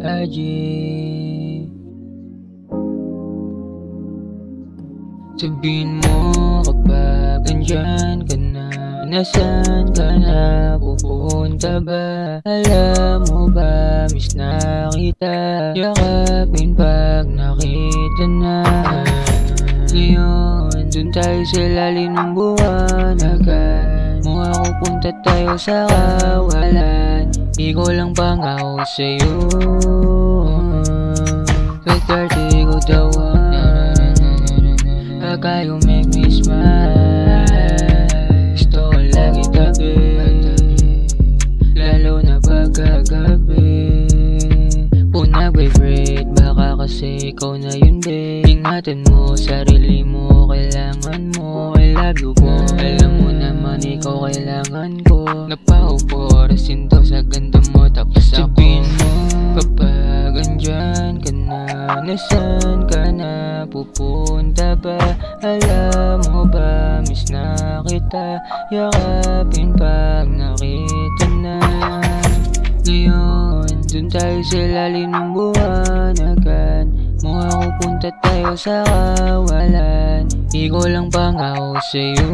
IG. Sabihin mo kapag andyan ka na, nasaan ka na, pupunta ba? Alam mo ba, miss na kita, yakapin pag nakita na. Ngayon, dun tayo sa lalim ng buwanagan, mo ako punta tayo sa kawalan, di ko lang pangako sa'yo. Pagkarte ko tawan, baka you make me smile. Gusto ko lagi tabi, lalo na pagkagabi. Kung nag-vibrate, baka kasi ikaw na yun, babe. Ingatan mo sarili mo, kailangan mo. I love you po, alam mo naman ikaw kailangan ko. Napaupo, rasin daw sa ganda mo, tapos sabihin mo kapag andyan ka na, nasaan ka na, pupunta ba? Alam mo ba, miss na kita, yakapin pag nakita na. Ngayon, dun tayo sa lalim ng buwanagan, mo ako punta tayo sa kawalan, di ko lang pangako sa'yo.